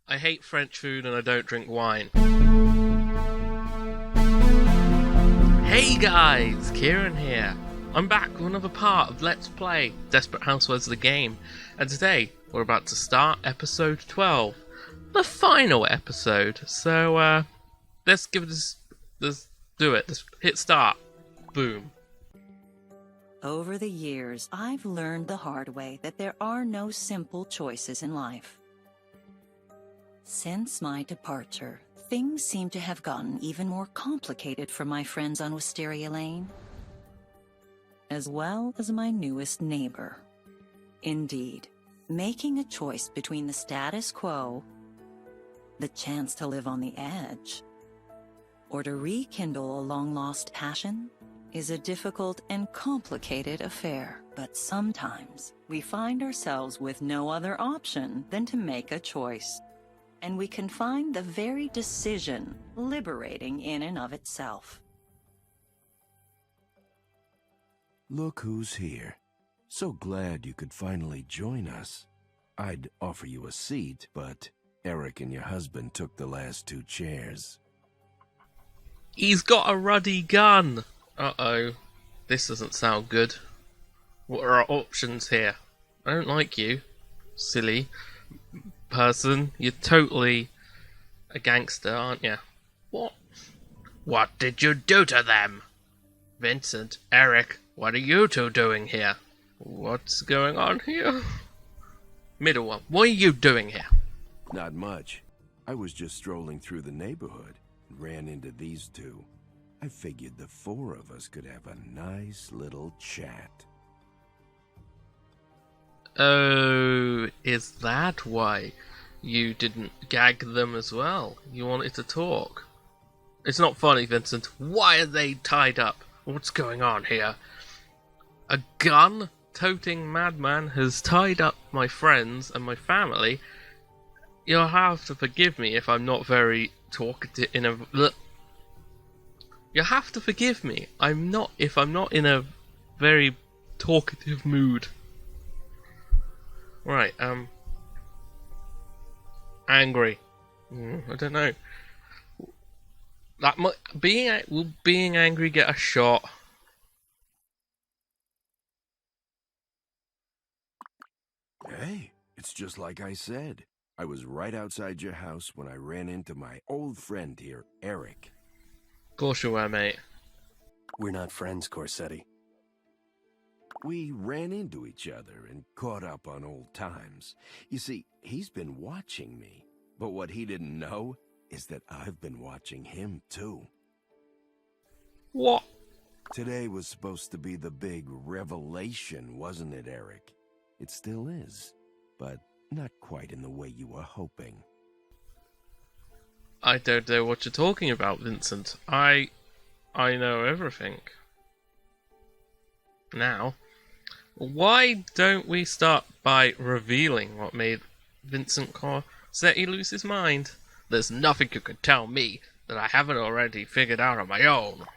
I hate French food and I don't drink wine. Hey guys, Kieran here. I'm back with another part of Let's Play Desperate Housewives the game, and today we're about to start episode 12, the final episode. So let's give this, let's do it. Let's hit start. Boom. Over the years, I've learned the hard way that there are no simple choices in life. Since my departure, things seem to have gotten even more complicated for my friends on Wisteria Lane, as well as my newest neighbor. Indeed, making a choice between the status quo, the chance to live on the edge, or to rekindle a long-lost passion is a difficult and complicated affair. But sometimes we find ourselves with no other option than to make a choice. And we can find the very decision liberating in and of itself. Look who's here. So glad you could finally join us. I'd offer you a seat, but Eric and your husband took the last two chairs. He's got a Ruddy gun. Uh-oh. This doesn't sound good. What are our options here? I don't like you, silly person. You're totally a gangster, aren't you? What did you do to them? Vincent, Eric, what are you two doing here? What's going on here? Middle one, what are you doing here? Not much. I was just strolling through the neighborhood and ran into these two. I figured the four of us could have a nice little chat. Oh, is that why you didn't gag them as well? You wanted to talk. It's not funny, Vincent. Why are they tied up? What's going on here? A gun-toting madman has tied up my friends and my family. You'll have to forgive me if I'm not very talkative You have to forgive me. If I'm not in a very talkative mood. Right, angry. I don't know. Will being angry get a shot? Hey, it's just like I said. I was right outside your house when I ran into my old friend here, Eric. Of course you were, mate. We're not friends, Corsetti. We ran into each other and caught up on old times. You see, he's been watching me, but what he didn't know is that I've been watching him too. What? Today was supposed to be the big revelation, wasn't it, Eric? It still is, but not quite in the way you were hoping. I don't know what you're talking about, Vincent. I know everything. Now, why don't we start by revealing what made Vincent Corsetti lose his mind? There's nothing you can tell me that I haven't already figured out on my own.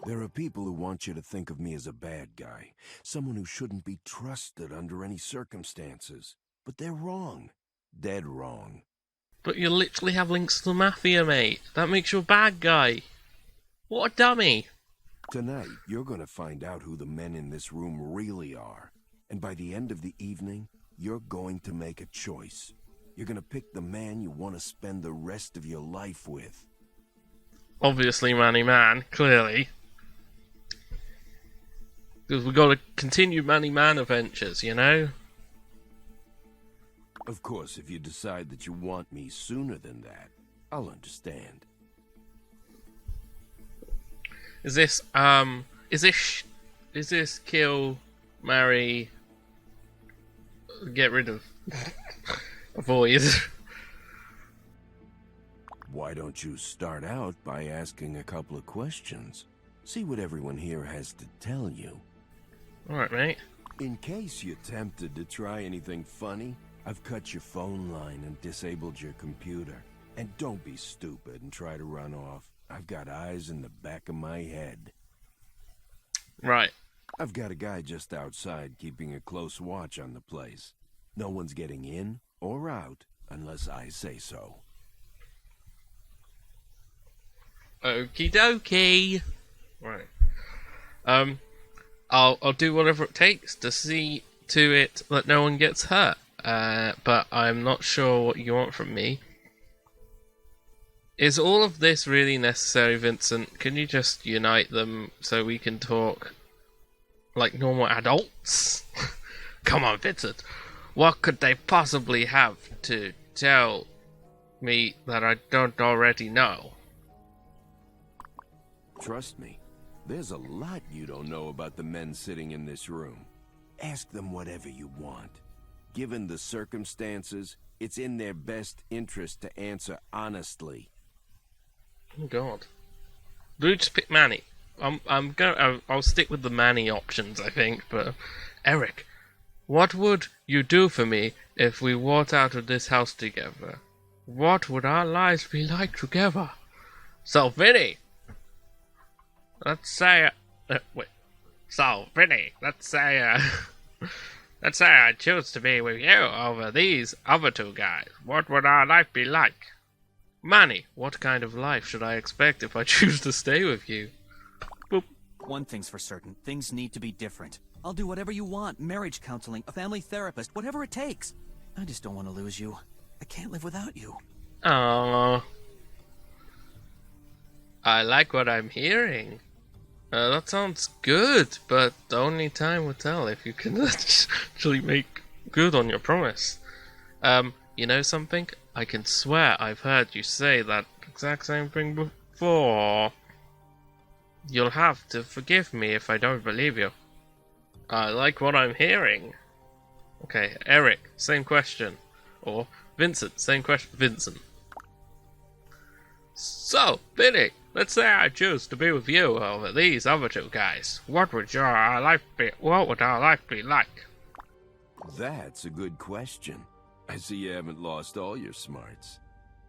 There are people who want you to think of me as a bad guy, someone who shouldn't be trusted under any circumstances. But they're wrong. Dead wrong. But you literally have links to the Mafia, mate. That makes you a bad guy. What a dummy. Tonight, you're going to find out who the men in this room really are. And by the end of the evening, you're going to make a choice. You're going to pick the man you want to spend the rest of your life with. Obviously, Manny Man, clearly. Because we've got to continue Manny Man adventures, you know? Of course, if you decide that you want me sooner than that, I'll understand. Is this kill, marry, get rid of, avoid? Why don't you start out by asking a couple of questions? See what everyone here has to tell you. Alright, mate. In case you're tempted to try anything funny, I've cut your phone line and disabled your computer. And don't be stupid and try to run off. I've got eyes in the back of my head. Right. I've got a guy just outside keeping a close watch on the place. No one's getting in or out unless I say so. Okie dokie. Right. I'll do whatever it takes to see to it that no one gets hurt. But I'm not sure what you want from me. Is all of this really necessary, Vincent? Can you just unite them so we can talk like normal adults? Come on, Vincent. What could they possibly have to tell me that I don't already know? Trust me, there's a lot you don't know about the men sitting in this room. Ask them whatever you want. Given the circumstances, it's in their best interest to answer honestly. Oh God. Do just pick Manny. I'll stick with the Manny options, I think, but Eric, what would you do for me if we walked out of this house together? What would our lives be like together? So, Vinny, let's say, let's say I choose to be with you over these other two guys. What would our life be like? Manny, what kind of life should I expect if I choose to stay with you? Boop. One thing's for certain, things need to be different. I'll do whatever you want, marriage counseling, a family therapist, whatever it takes. I just don't want to lose you. I can't live without you. Aww. I like what I'm hearing. That sounds good, but only time will tell if you can actually make good on your promise. You know something? I can swear I've heard you say that exact same thing before. You'll have to forgive me if I don't believe you. I like what I'm hearing. Okay, Eric, same question. Or Vincent, same question. Vincent. So, Vinny, let's say I choose to be with you over these other two guys. What would our life be like? That's a good question. I see you haven't lost all your smarts.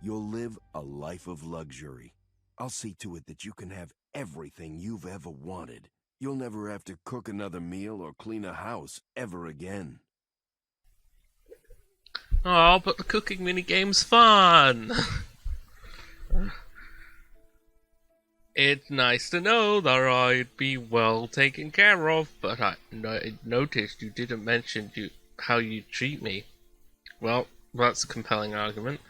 You'll live a life of luxury. I'll see to it that you can have everything you've ever wanted. You'll never have to cook another meal or clean a house ever again. Oh, but the cooking minigame's fun! It's nice to know that I'd be well taken care of, but I noticed you didn't mention how you treat me. Well, that's a compelling argument.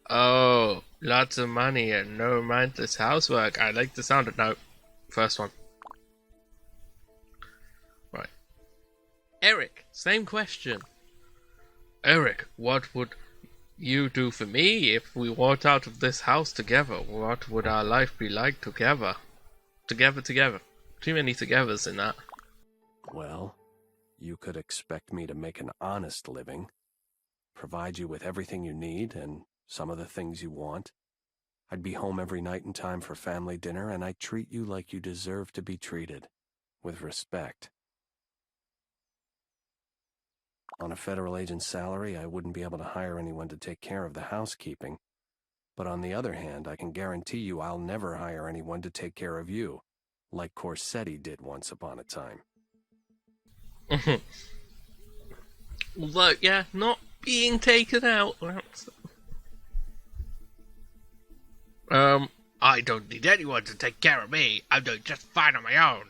Oh, lots of money and no mindless housework. I like the sound of no. First one. Right. Eric, same question. Eric, what would you do for me if we walked out of this house together? What would our life be like together? Together. Too many togethers in that. Well, you could expect me to make an honest living, provide you with everything you need and some of the things you want. I'd be home every night in time for family dinner, and I'd treat you like you deserve to be treated, with respect. On a federal agent's salary, I wouldn't be able to hire anyone to take care of the housekeeping. But on the other hand, I can guarantee you I'll never hire anyone to take care of you, like Corsetti did once upon a time. Although, yeah, not being taken out. I don't need anyone to take care of me. I'm doing just fine on my own.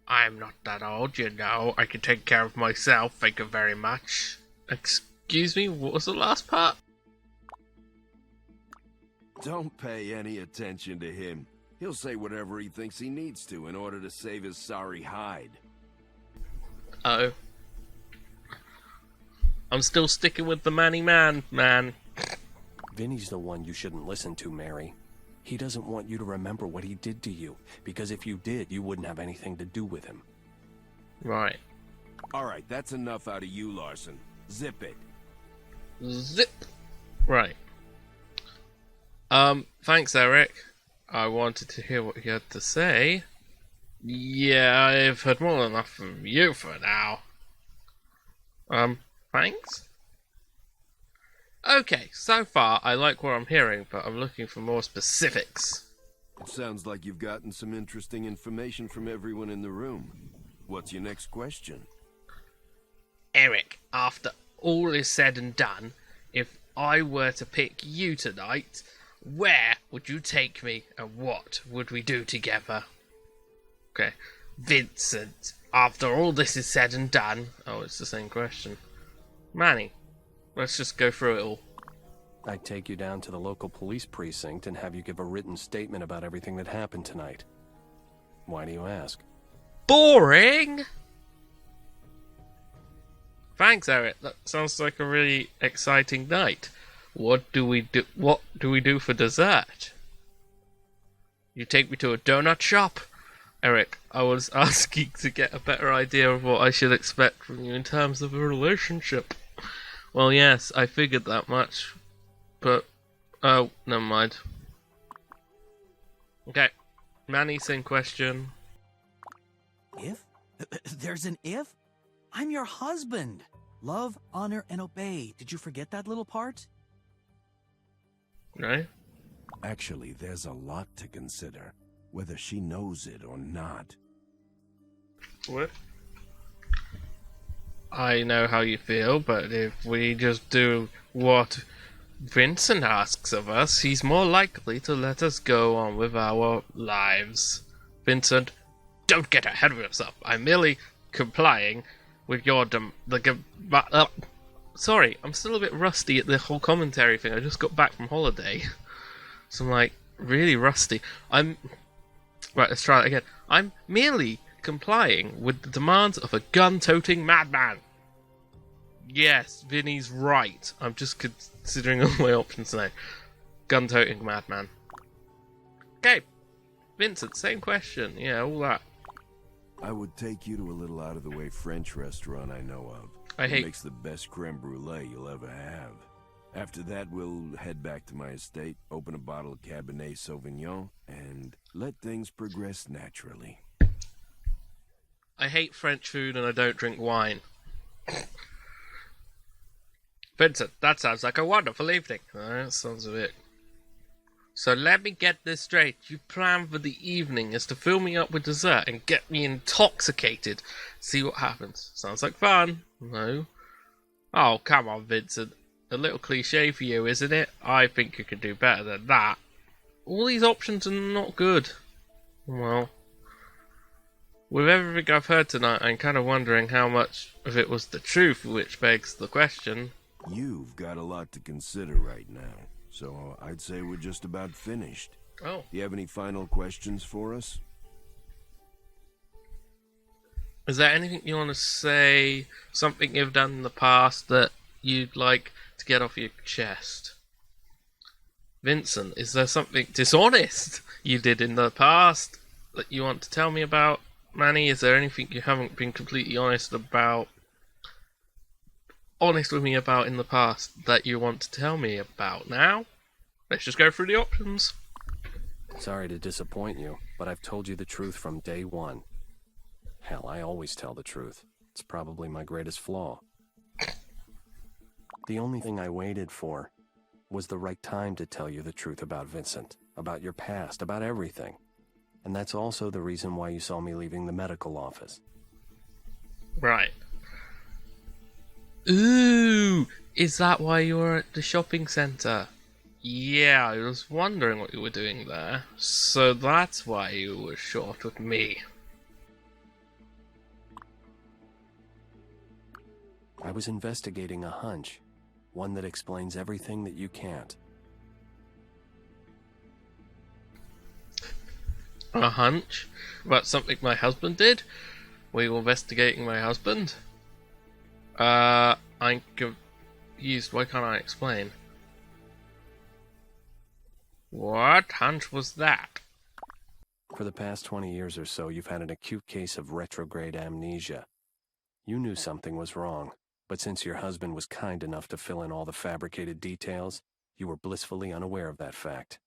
I'm not that old, you know. I can take care of myself, thank you very much. Excuse me, what was the last part? Don't pay any attention to him. He'll say whatever he thinks he needs to in order to save his sorry hide. Oh. I'm still sticking with the man. Vinny's the one you shouldn't listen to, Mary. He doesn't want you to remember what he did to you, because if you did, you wouldn't have anything to do with him. Right. Alright, that's enough out of you, Larson. Zip it. Zip. Right. Thanks, Eric. I wanted to hear what you had to say. Yeah, I've heard more than enough from you for now. Thanks? Okay, so far I like what I'm hearing, but I'm looking for more specifics. It sounds like you've gotten some interesting information from everyone in the room. What's your next question? Eric, after all is said and done, if I were to pick you tonight, where would you take me and what would we do together? Okay. Vincent, after all this is said and done... Oh, it's the same question. Manny, let's just go through it all. I'd take you down to the local police precinct and have you give a written statement about everything that happened tonight. Why do you ask? Boring! Thanks, Eric. That sounds like a really exciting night. What do we do for dessert? You take me to a donut shop? Eric, I was asking to get a better idea of what I should expect from you in terms of a relationship. Well, yes, I figured that much. But, oh, never mind. Okay, Manny, same question. If? There's an if? I'm your husband. Love, honor, and obey. Did you forget that little part? Right? Actually, there's a lot to consider, whether she knows it or not. What? I know how you feel, but if we just do what Vincent asks of us, he's more likely to let us go on with our lives. Vincent, don't get ahead of yourself. I'm merely complying with your sorry, I'm still a bit rusty at the whole commentary thing. I just got back from holiday. So I'm like, really rusty. Right, let's try it again. I'm merely complying with the demands of a gun-toting madman. Yes, Vinny's right. I'm just considering all my options now. Gun-toting madman. Okay, Vincent, same question. Yeah, all that. I would take you to a little out-of-the-way French restaurant I know of. It makes the best creme brulee you'll ever have. After that, we'll head back to my estate, open a bottle of Cabernet Sauvignon, and let things progress naturally. I hate French food and I don't drink wine. Vincent, that sounds like a wonderful evening. That sounds a bit... So let me get this straight. Your plan for the evening is to fill me up with dessert and get me intoxicated. See what happens. Sounds like fun. No? Oh, come on, Vincent. A little cliche for you, isn't it? I think you could do better than that. All these options are not good. Well, with everything I've heard tonight, I'm kind of wondering how much of it was the truth, which begs the question. You've got a lot to consider right now, so I'd say we're just about finished. Oh. Do you have any final questions for us? Is there anything you want to say, something you've done in the past that you'd like to get off your chest? Vincent, is there something dishonest you did in the past that you want to tell me about? Manny, is there anything you haven't been completely honest with me about in the past that you want to tell me about now? Let's just go through the options. Sorry to disappoint you, but I've told you the truth from day one. Hell, I always tell the truth. It's probably my greatest flaw. The only thing I waited for was the right time to tell you the truth about Vincent, about your past, about everything. And that's also the reason why you saw me leaving the medical office. Right. Ooh, is that why you were at the shopping centre? Yeah, I was wondering what you were doing there. So that's why you were short with me. I was investigating a hunch, one that explains everything that you can't. A hunch? About something my husband did? Were you investigating my husband? I'm confused. Why can't I explain? What hunch was that? For the past 20 years or so, you've had an acute case of retrograde amnesia. You knew something was wrong, but since your husband was kind enough to fill in all the fabricated details, you were blissfully unaware of that fact.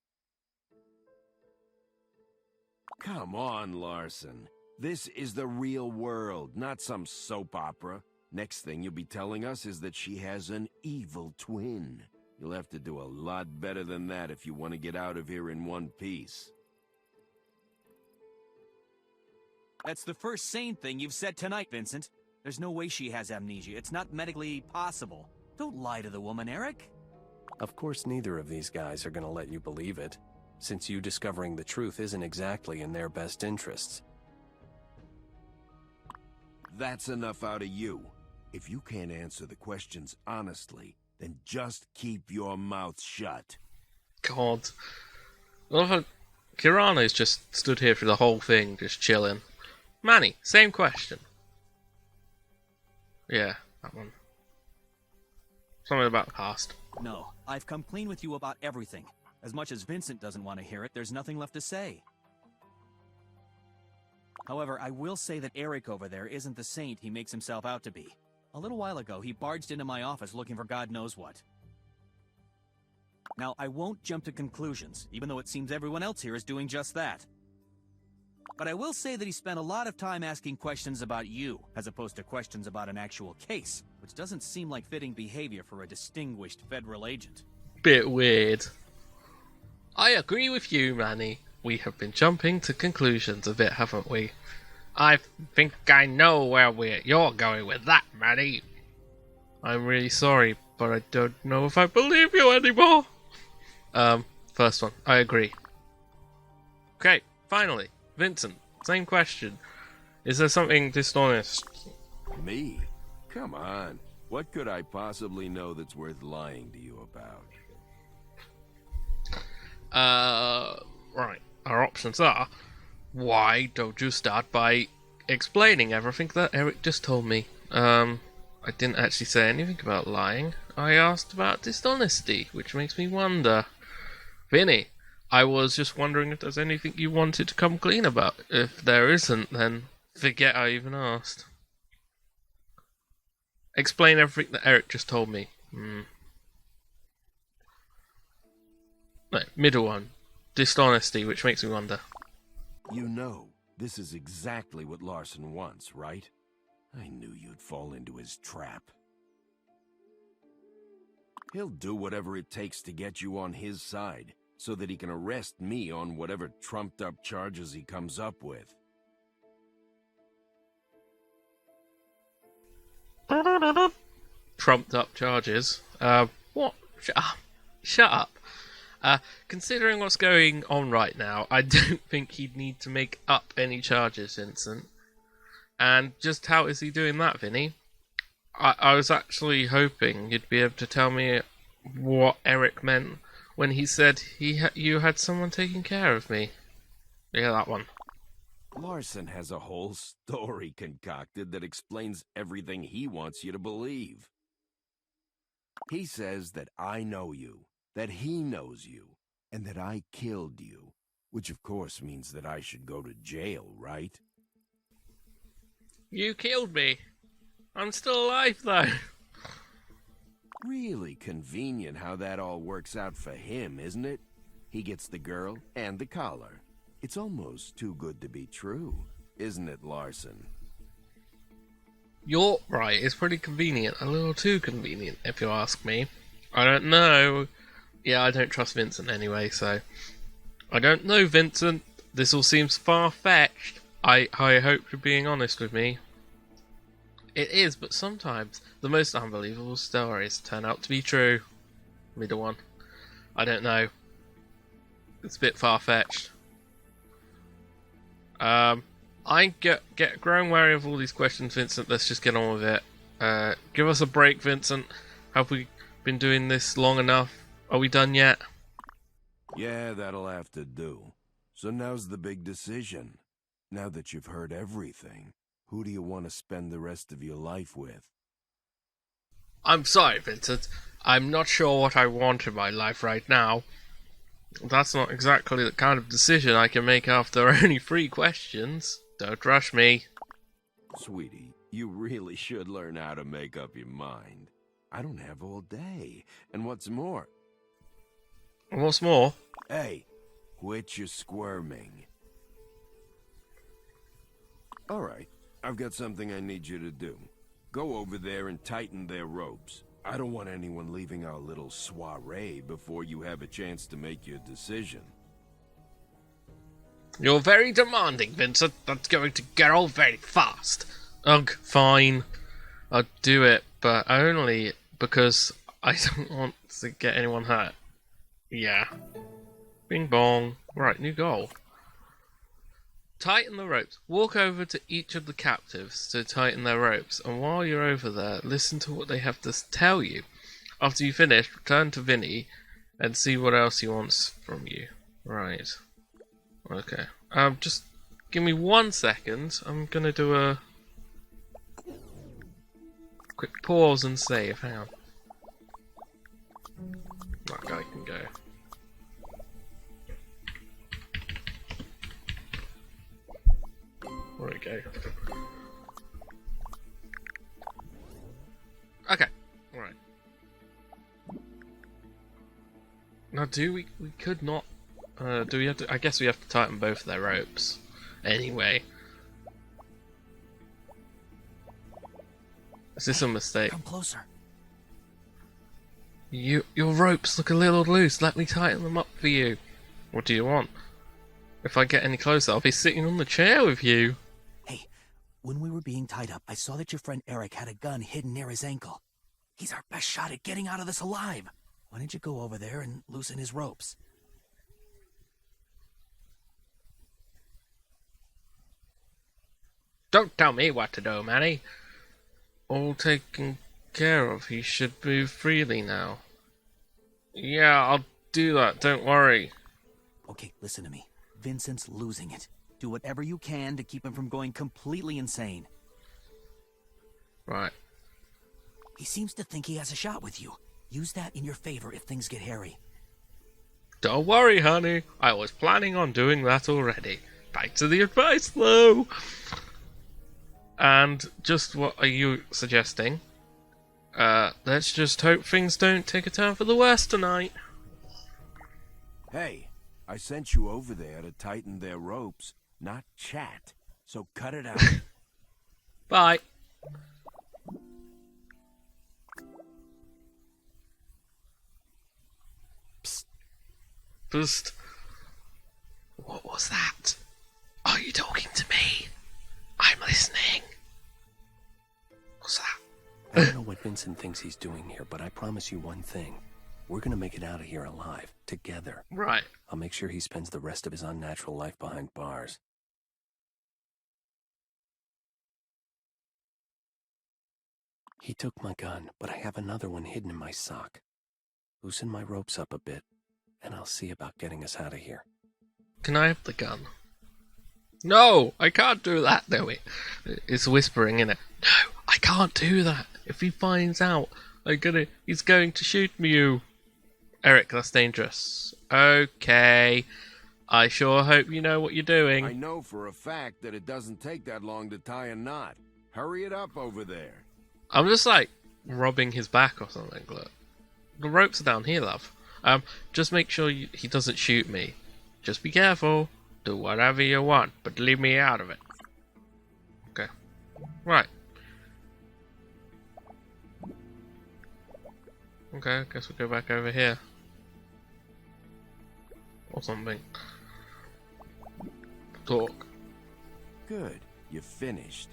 Come on, Larson. This is the real world, not some soap opera. Next thing you'll be telling us is that she has an evil twin. You'll have to do a lot better than that if you want to get out of here in one piece. That's the first sane thing you've said tonight, Vincent. There's no way she has amnesia. It's not medically possible. Don't lie to the woman, Eric. Of course, neither of these guys are going to let you believe it, since you discovering the truth isn't exactly in their best interests. That's enough out of you. If you can't answer the questions honestly, then just keep your mouth shut. God. Well, Kirana's just stood here for the whole thing, just chilling. Manny, same question. Yeah, that one. Something about the past. No, I've come clean with you about everything. As much as Vincent doesn't want to hear it, there's nothing left to say. However, I will say that Eric over there isn't the saint he makes himself out to be. A little while ago, he barged into my office looking for God knows what. Now, I won't jump to conclusions, even though it seems everyone else here is doing just that. But I will say that he spent a lot of time asking questions about you, as opposed to questions about an actual case, which doesn't seem like fitting behavior for a distinguished federal agent. Bit weird. I agree with you, Manny. We have been jumping to conclusions a bit, haven't we? I think I know where you're going with that, Manny. I'm really sorry, but I don't know if I believe you anymore. First one, I agree. Okay, finally, Vincent, same question. Is there something dishonest? Me? Come on. What could I possibly know that's worth lying to you about? Right. Our options are, why don't you start by explaining everything that Eric just told me? I didn't actually say anything about lying. I asked about dishonesty, which makes me wonder. Vinny, I was just wondering if there's anything you wanted to come clean about. If there isn't, then forget I even asked. Explain everything that Eric just told me. No, middle one. Dishonesty, which makes me wonder. You know, this is exactly what Larson wants, right? I knew you'd fall into his trap. He'll do whatever it takes to get you on his side, so that he can arrest me on whatever trumped-up charges he comes up with. Trumped-up charges? What? Shut up. Shut up. Considering what's going on right now, I don't think he'd need to make up any charges, Vincent. And just how is he doing that, Vinny? I was actually hoping you'd be able to tell me what Eric meant when he said you had someone taking care of me. Yeah, that one. Larson has a whole story concocted that explains everything he wants you to believe. He says that I know you, that he knows you, and that I killed you, which of course means that I should go to jail, right? You killed me. I'm still alive, though. Really convenient how that all works out for him, isn't it? He gets the girl and the collar. It's almost too good to be true, isn't it, Larson? You're right, it's pretty convenient. A little too convenient, if you ask me. I don't know. Yeah, I don't trust Vincent anyway, so... I don't know, Vincent. This all seems far-fetched. I hope you're being honest with me. It is, but sometimes the most unbelievable stories turn out to be true. Middle one. I don't know. It's a bit far-fetched. I get growing wary of all these questions, Vincent. Let's just get on with it. Give us a break, Vincent. Have we been doing this long enough? Are we done yet? Yeah, that'll have to do. So now's the big decision. Now that you've heard everything, who do you want to spend the rest of your life with? I'm sorry, Vincent. I'm not sure what I want in my life right now. That's not exactly the kind of decision I can make after only 3 questions. Don't rush me. Sweetie, you really should learn how to make up your mind. I don't have all day. And what's more... What's more? Hey, quit your squirming. Alright, I've got something I need you to do. Go over there and tighten their ropes. I don't want anyone leaving our little soiree before you have a chance to make your decision. You're very demanding, Vincent. That's going to get old very fast. Ugh, fine. I'll do it, but only because I don't want Does it get anyone hurt? Yeah. Bing bong. Right, new goal. Tighten the ropes. Walk over to each of the captives to tighten their ropes, and while you're over there, listen to what they have to tell you. After you finish, return to Vinny and see what else he wants from you. Right. Okay. Just give me 1 second. I'm gonna do a quick pause and save. Hang on. That guy can go. Where'd it go? Okay. Alright. Now, we could not... do we have to... I guess we have to tighten both of their ropes. Anyway. Is this a mistake? Come closer. Your ropes look a little loose. Let me tighten them up for you. What do you want? If I get any closer, I'll be sitting on the chair with you. Hey, when we were being tied up, I saw that your friend Eric had a gun hidden near his ankle. He's our best shot at getting out of this alive. Why don't you go over there and loosen his ropes? Don't tell me what to do, Manny. All taken care of. He should move freely now. Yeah, I'll do that. Don't worry. Okay, listen to me. Vincent's losing it. Do whatever you can to keep him from going completely insane. Right. He seems to think he has a shot with you. Use that in your favor if things get hairy. Don't worry, honey. I was planning on doing that already. Thanks for the advice, though. And just what are you suggesting? Let's just hope things don't take a turn for the worse tonight. Hey, I sent you over there to tighten their ropes, not chat. So cut it out. Bye. Psst. What was that? Are you talking to me? I'm listening. What's that? I don't know what Vincent thinks he's doing here, but I promise you one thing. We're gonna make it out of here alive, together. Right. I'll make sure he spends the rest of his unnatural life behind bars. He took my gun, but I have another one hidden in my sock. Loosen my ropes up a bit, and I'll see about getting us out of here. Can I have the gun? No, I can't do that. No, it's whispering in it. No, I can't do that. If he finds out, he's going to shoot me. Eric, that's dangerous. Okay. I sure hope you know what you're doing. I know for a fact that it doesn't take that long to tie a knot. Hurry it up over there. I'm just rubbing his back or something. Look, the ropes are down here, love. Just make sure he doesn't shoot me. Just be careful. Do whatever you want, but leave me out of it. Okay. Right. Okay, I guess we'll go back over here. Or something. Talk. Good. You're finished.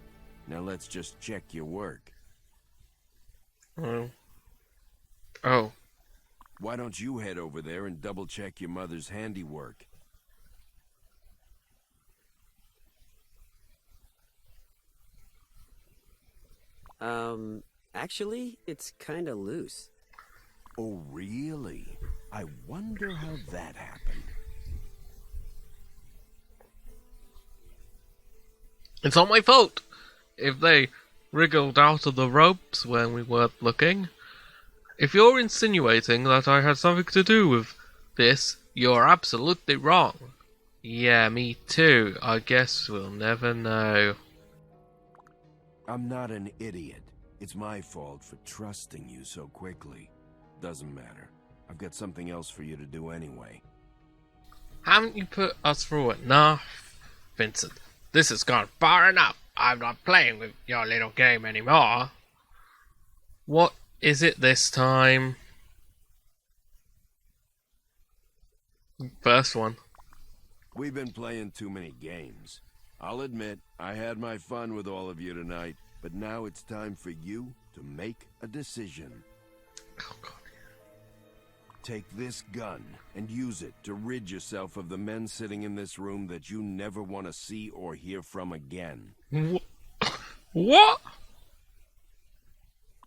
Now let's just check your work. Oh. Why don't you head over there and double-check your mother's handiwork? Actually, it's kinda loose. Oh, really? I wonder how that happened. It's not my fault if they wriggled out of the ropes when we weren't looking. If you're insinuating that I had something to do with this, you're absolutely wrong. Yeah, me too. I guess we'll never know. I'm not an idiot. It's my fault for trusting you so quickly. Doesn't matter. I've got something else for you to do anyway. Haven't you put us through enough? Vincent, this has gone far enough. I'm not playing with your little game anymore. What is it this time? First one. We've been playing too many games. I'll admit, I had my fun with all of you tonight, but now it's time for you to make a decision. Oh, God. Take this gun and use it to rid yourself of the men sitting in this room that you never want to see or hear from again. What?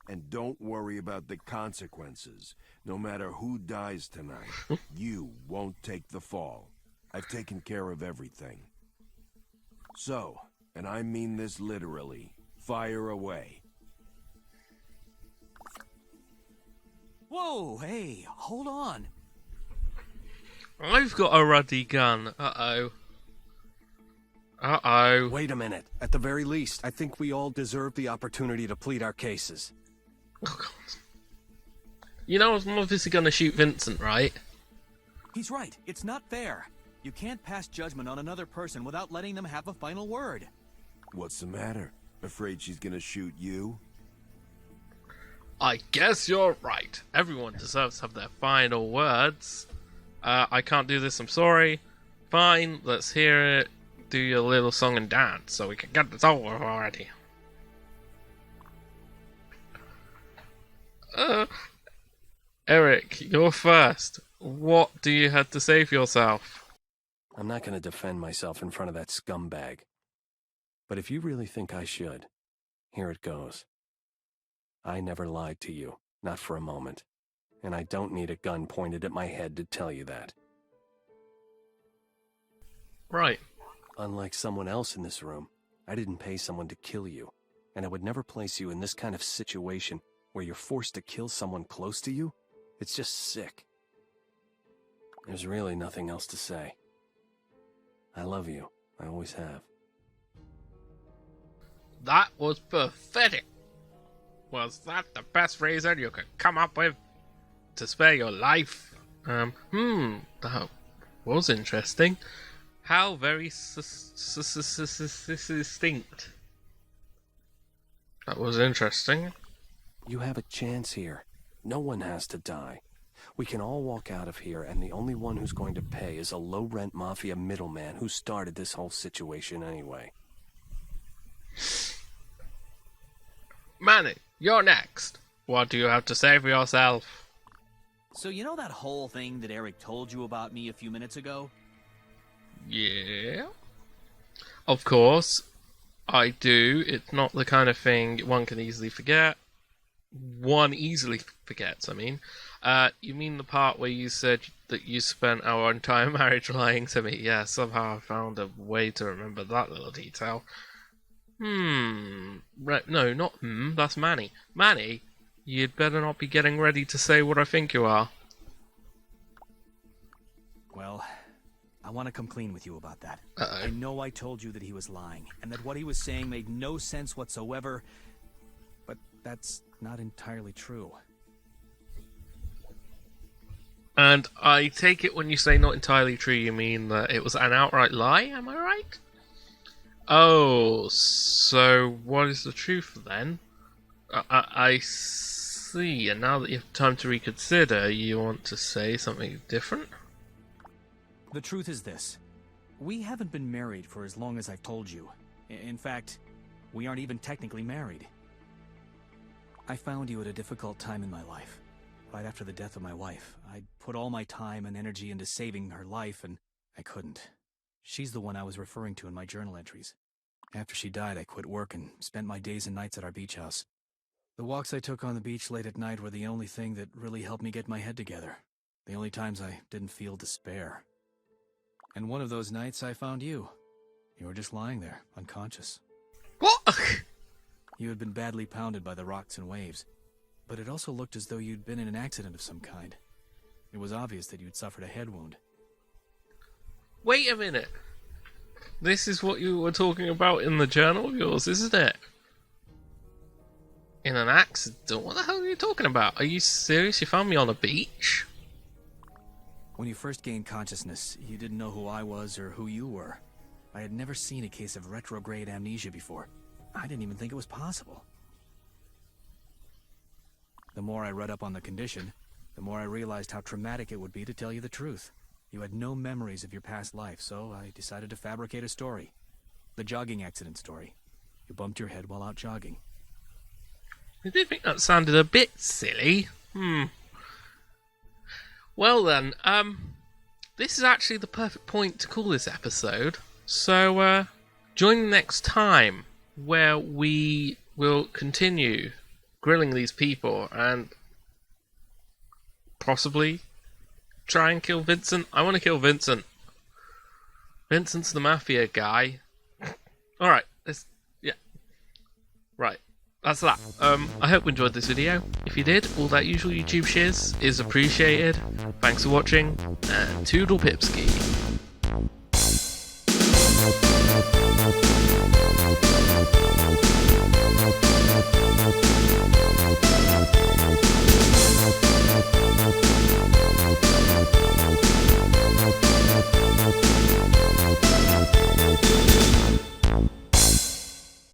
And don't worry about the consequences. No matter who dies tonight, you won't take the fall. I've taken care of everything. So, and I mean this literally, fire away. Whoa, hey, hold on. I've got a Ruddy gun. Uh-oh. Uh-oh. Wait a minute. At the very least, I think we all deserve the opportunity to plead our cases. Oh, God. You know I'm obviously going to shoot Vincent, right? He's right. It's not fair. You can't pass judgment on another person without letting them have a final word. What's the matter? Afraid she's gonna shoot you? I guess you're right. Everyone deserves to have their final words. I can't do this, I'm sorry. Fine, let's hear it. Do your little song and dance so we can get this over already. Eric, you're first. What do you have to say for yourself? I'm not going to defend myself in front of that scumbag. But if you really think I should, here it goes. I never lied to you, not for a moment. And I don't need a gun pointed at my head to tell you that. Right. Unlike someone else in this room, I didn't pay someone to kill you. And I would never place you in this kind of situation where you're forced to kill someone close to you. It's just sick. There's really nothing else to say. I love you. I always have. That was pathetic. Was that the best reason you could come up with to spare your life? That was interesting. How very distinct. That was interesting. You have a chance here. No one has to die. We can all walk out of here, and the only one who's going to pay is a low-rent mafia middleman who started this whole situation anyway. Manny, you're next. What do you have to say for yourself? So you know that whole thing that Eric told you about me a few minutes ago? Yeah. Of course, I do. It's not the kind of thing one can easily forget. One easily forgets, I mean. You mean the part where you said that you spent our entire marriage lying to me? Yeah, somehow I found a way to remember that little detail. Right, no, not that's Manny. Manny, you'd better not be getting ready to say what I think you are. Well, I want to come clean with you about that. Uh-oh. I know I told you that he was lying, and that what he was saying made no sense whatsoever, but that's not entirely true. And I take it when you say not entirely true, you mean that it was an outright lie, am I right? Oh, so what is the truth then? I see, and now that you have time to reconsider, you want to say something different? The truth is this. We haven't been married for as long as I've told you. In fact, we aren't even technically married. I found you at a difficult time in my life. Right after the death of my wife, I'd put all my time and energy into saving her life, and I couldn't. She's the one I was referring to in my journal entries. After she died, I quit work and spent my days and nights at our beach house. The walks I took on the beach late at night were the only thing that really helped me get my head together. The only times I didn't feel despair. And one of those nights I found you. You were just lying there, unconscious. What? You had been badly pounded by the rocks and waves, but it also looked as though you'd been in an accident of some kind. It was obvious that you'd suffered a head wound. Wait a minute. This is what you were talking about in the journal of yours, isn't it? In an accident? What the hell are you talking about? Are you serious? You found me on a beach? When you first gained consciousness, you didn't know who I was or who you were. I had never seen a case of retrograde amnesia before. I didn't even think it was possible. The more I read up on the condition, the more I realized how traumatic it would be to tell you the truth. You had no memories of your past life, so I decided to fabricate a story. The jogging accident story. You bumped your head while out jogging. I did think that sounded a bit silly. Well then, this is actually the perfect point to call this episode. So, join next time where we will continue grilling these people and possibly try and kill Vincent. I want to kill Vincent. Vincent's the mafia guy. Alright, right, that's that. I hope you enjoyed this video. If you did, all that usual YouTube shiz is appreciated. Thanks for watching, and Toodle Pipski.